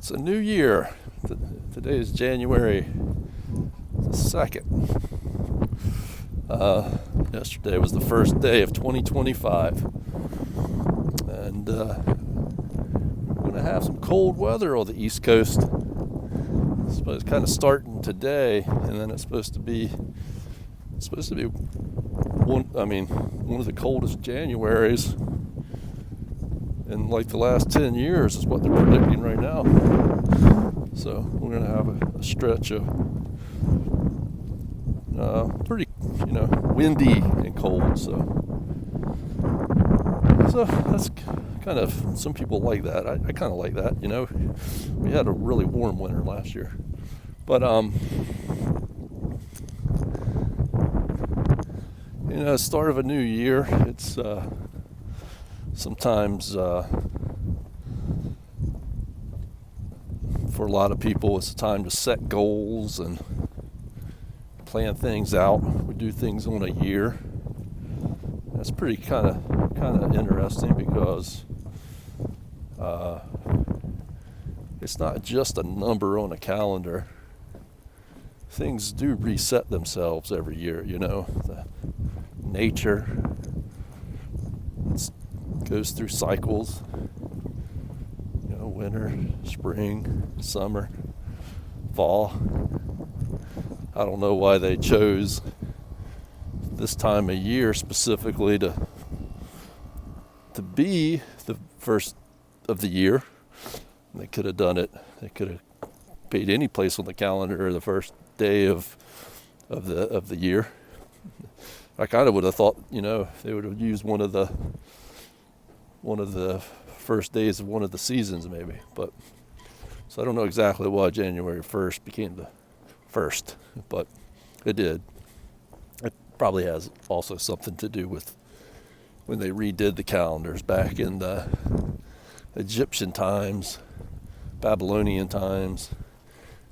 It's a new year. Today is January 2nd. Yesterday was the first day of 2025. And we're going to have some cold weather on the East Coast. It's kind of starting today, and then it's supposed to be one of the coldest Januaries in like the last 10 years is what they're predicting right now. So we're going to have a stretch of pretty, windy and cold. So that's kind of, some people like that. I kind of like that, We had a really warm winter last year. But, start of a new year, it's sometimes for a lot of people it's a time to set goals and plan things out. We do things on a year. That's pretty kind of interesting because it's not just a number on a calendar. Things do reset themselves every year, The nature goes through cycles, winter, spring, summer, fall. I don't know why they chose this time of year specifically to be the first of the year. They could have done it. They could have paid any place on the calendar the first day of the year. I kind of would have thought, they would have used one of the first days of one of the seasons maybe. But so I don't know exactly why January 1st became the first, but it did. It probably has also something to do with when they redid the calendars back in the Egyptian times, Babylonian times.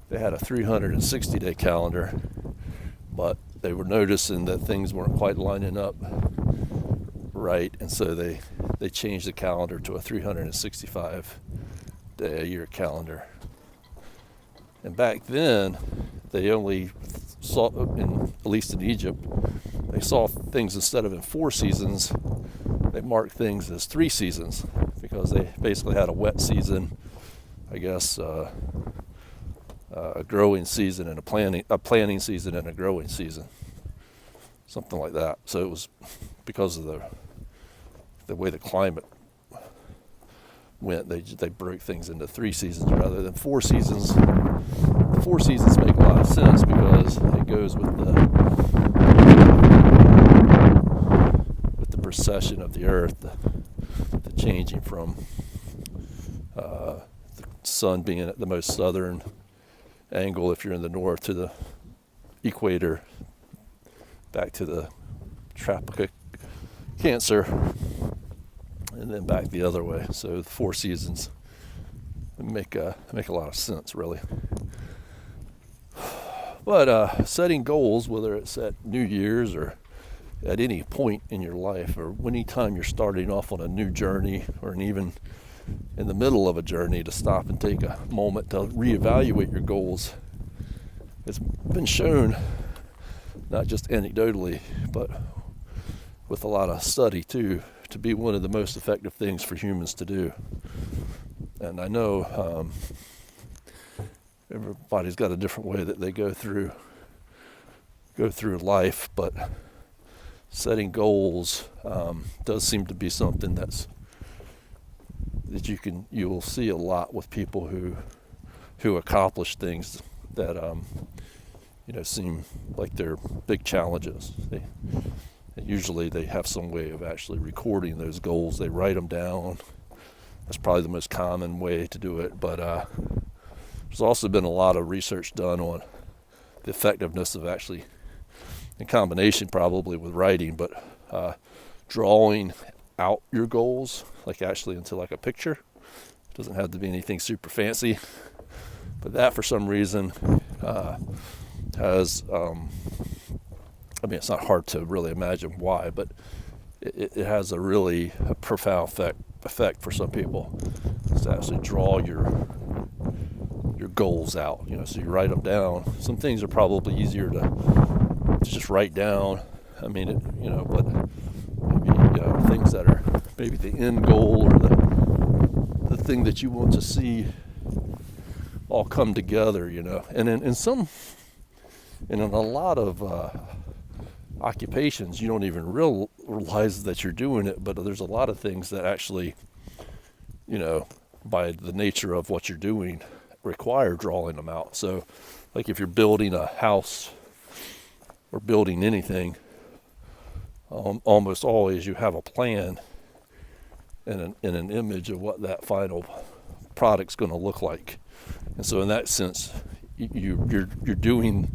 They had a 360-day calendar, but they were noticing that things weren't quite lining up right, and so they changed the calendar to a 365-day-a-year calendar. And back then, they only saw, at least in Egypt, they saw things instead of in 4 seasons, they marked things as 3 seasons because they basically had a wet season, I guess, a growing season and a planting season and a growing season, something like that. So it was because of the way the climate went, they broke things into 3 seasons rather than 4 seasons. 4 seasons make a lot of sense because it goes with the precession of the earth, the changing from the sun being at the most southern angle if you're in the north to the equator, back to the tropical Cancer, and then back the other way. So the 4 seasons make a lot of sense, really. But setting goals, whether it's at New Year's or at any point in your life, or any time you're starting off on a new journey, or even in the middle of a journey, to stop and take a moment to reevaluate your goals. It's been shown, not just anecdotally, but with a lot of study too, to be one of the most effective things for humans to do. And I know everybody's got a different way that they go through life, but setting goals does seem to be something that you will see a lot with people who accomplish things that seem like they're big challenges. Usually they have some way of actually recording those goals. They write them down. That's probably the most common way to do it. But there's also been a lot of research done on the effectiveness of actually, in combination probably with writing, but drawing out your goals, like actually into like a picture. It doesn't have to be anything super fancy. But that for some reason has... it's not hard to really imagine why, but it has a profound effect for some people. Is to actually draw your goals out. So you write them down. Some things are probably easier to just write down. I mean, but maybe things that are maybe the end goal or the thing that you want to see all come together. And in a lot of occupations, you don't even realize that you're doing it, but there's a lot of things that actually, by the nature of what you're doing, require drawing them out. So, like if you're building a house or building anything, almost always you have a plan and an image of what that final product's going to look like. And so in that sense, you're doing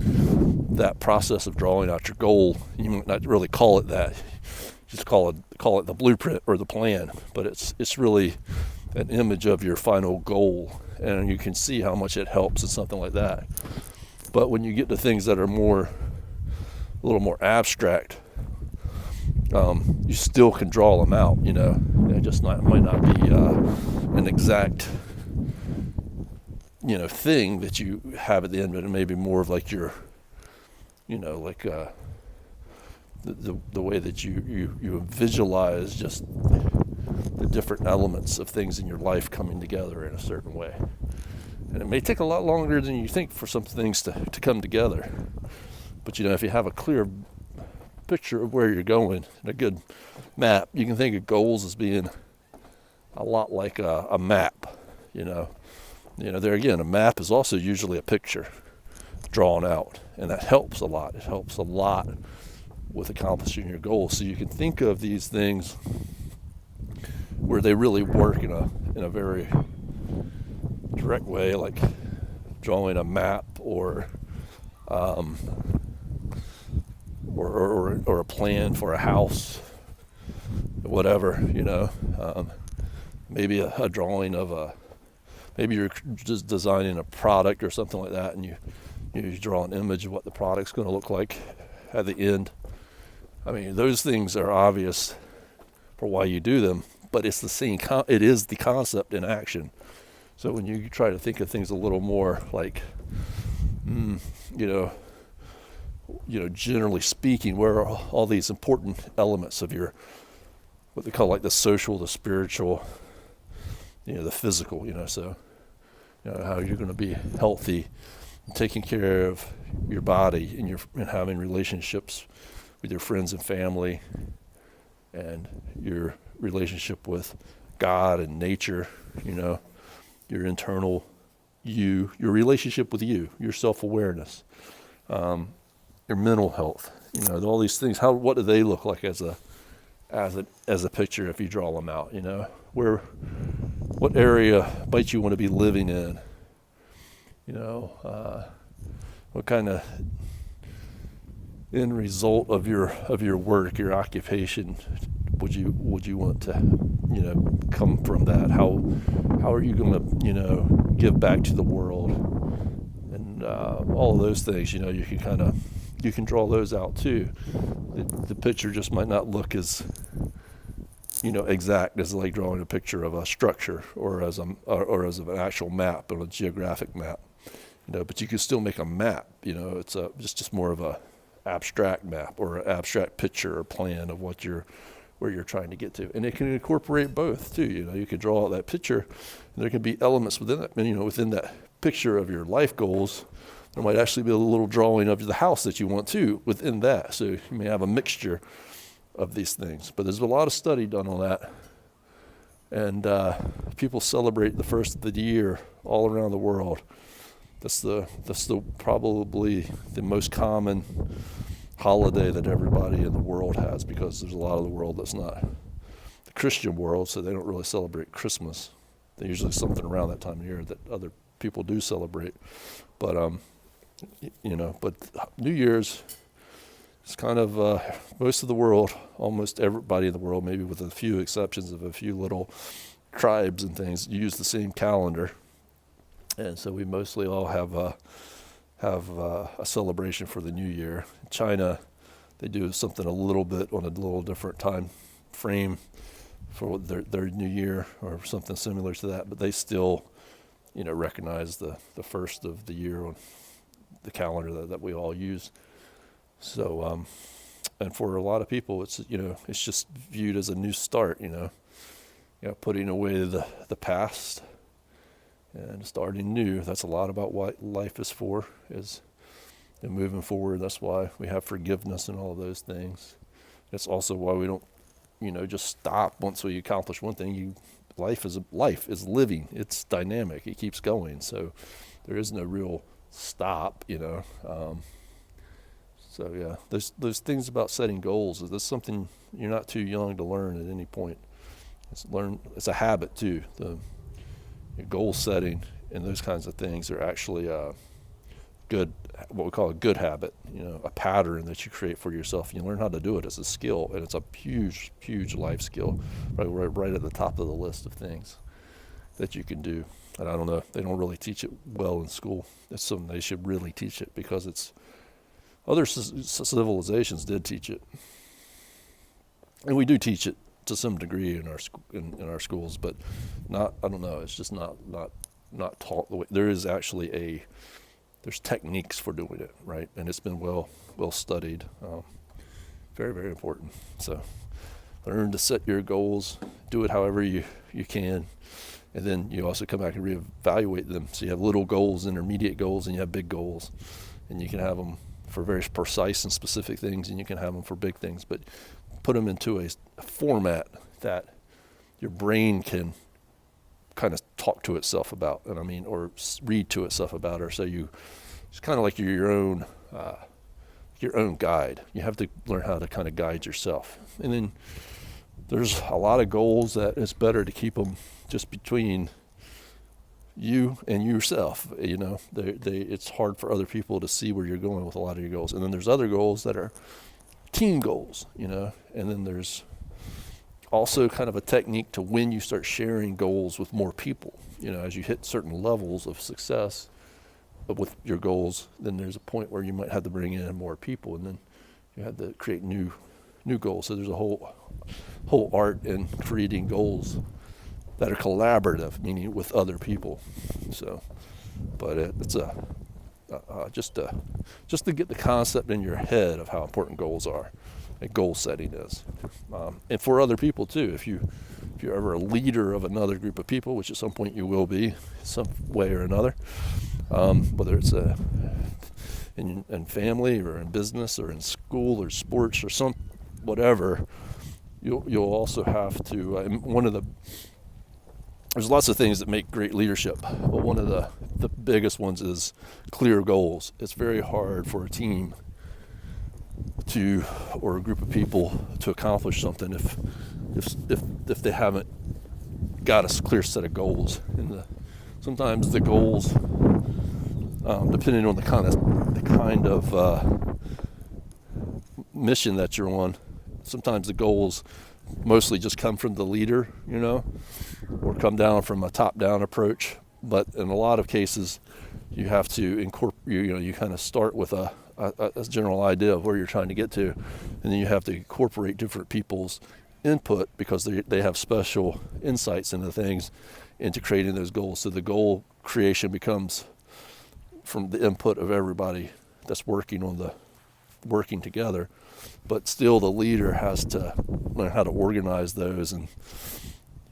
that process of drawing out your goal. You might not really call it that, just call it the blueprint or the plan, but it's really an image of your final goal, and you can see how much it helps in something like that. But when you get to things that are a little more abstract, you still can draw them out. It just might not be an exact thing that you have at the end, but it may be more of like your the way that you visualize just the different elements of things in your life coming together in a certain way. And it may take a lot longer than you think for some things to come together. But if you have a clear picture of where you're going and a good map, you can think of goals as being a lot like a map. There again, a map is also usually a picture drawn out, and that helps a lot. It helps a lot with accomplishing your goals. So you can think of these things where they really work in a very direct way, like drawing a map or a plan for a house, whatever. Maybe a drawing of maybe you're just designing a product or something like that, and you draw an image of what the product's going to look like at the end. I mean, those things are obvious for why you do them, but it's the same. It is the concept in action. So when you try to think of things a little more like, generally speaking, where are all these important elements of your, what they call like the social, the spiritual, the physical, so, how you're going to be healthy, taking care of your body and having relationships with your friends and family, and your relationship with God and nature, your internal your relationship with your self-awareness, your mental health, all these things. What do they look like as a picture if you draw them out? What area might you want to be living in? What kind of end result of your work, your occupation, would you want to come from that? How are you going to give back to the world, and all of those things? You can draw those out too. The picture just might not look as exact as like drawing a picture of a structure or as an actual map or a geographic map. But you can still make a map. It's just more of a abstract map or an abstract picture or plan of where you're trying to get to, and it can incorporate both too. You can draw out that picture, and there can be elements within that. Within that picture of your life goals, there might actually be a little drawing of the house that you want to within that. So you may have a mixture of these things. But there's a lot of study done on that, and people celebrate the first of the year all around the world. That's probably the most common holiday that everybody in the world has, because there's a lot of the world that's not the Christian world, so they don't really celebrate Christmas. There's usually something around that time of year that other people do celebrate. But but New Year's is kind of most of the world, almost everybody in the world, maybe with a few exceptions of a few little tribes and things, use the same calendar. And so we mostly all have a celebration for the New Year. In China, they do something a little bit on a little different time frame for their New Year, or something similar to that. But they still recognize the first of the year on the calendar that we all use. So, and for a lot of people, it's just viewed as a new start. Putting away the past and starting new. That's a lot about what life is for, is moving forward. That's why we have forgiveness and all of those things. That's also why we don't, just stop once we accomplish one thing. Life is living. It's dynamic. It keeps going. So there is no real stop. So yeah, there's things about setting goals. Is this something you're not too young to learn at any point? It's a habit too. The goal setting and those kinds of things are actually good, what we call a good habit, a pattern that you create for yourself. You learn how to do it as a skill, and it's a huge, huge life skill, right at the top of the list of things that you can do. And I don't know, they don't really teach it well in school. It's something they should really teach it, because other civilizations did teach it, and we do teach it to some degree in our schools, but not. I don't know. It's just not taught the way. There is actually there's techniques for doing it, right? And it's been well studied. Very, very important. So learn to set your goals. Do it however you can, and then you also come back and reevaluate them. So you have little goals, intermediate goals, and you have big goals, and you can have them for very precise and specific things, and you can have them for big things, but put them into a format that your brain can kind of talk to itself about, or read to itself about, or so it's kind of like you're your own guide. You have to learn how to kind of guide yourself. And then there's a lot of goals that it's better to keep them just between you and yourself. It's hard for other people to see where you're going with a lot of your goals. And then there's other goals that are team goals, and then there's also kind of a technique to when you start sharing goals with more people. As you hit certain levels of success with your goals, then there's a point where you might have to bring in more people, and then you have to create new goals. So there's a whole art in creating goals that are collaborative, meaning with other people. So, but it's just to get the concept in your head of how important goals are, and goal setting is, and for other people too. If you're ever a leader of another group of people, which at some point you will be, some way or another, whether it's in family or in business or in school or sports or whatever, you'll also have to. There's lots of things that make great leadership, but one of the biggest ones is clear goals. It's very hard for a team or a group of people to accomplish something if they haven't got a clear set of goals. And sometimes the goals, depending on the kind of mission that you're on, sometimes the goals mostly just come from the leader, or come down from a top-down approach. But in a lot of cases, you have to incorporate. You kind of start with a general idea of where you're trying to get to, and then you have to incorporate different people's input, because they have special insights into things, into creating those goals. So the goal creation becomes from the input of everybody that's working together. But still, the leader has to learn how to organize those, and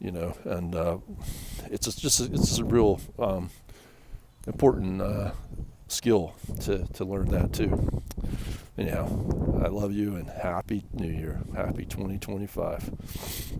it's a real important skill to learn that too. Anyhow, I love you, and Happy New Year, Happy 2025.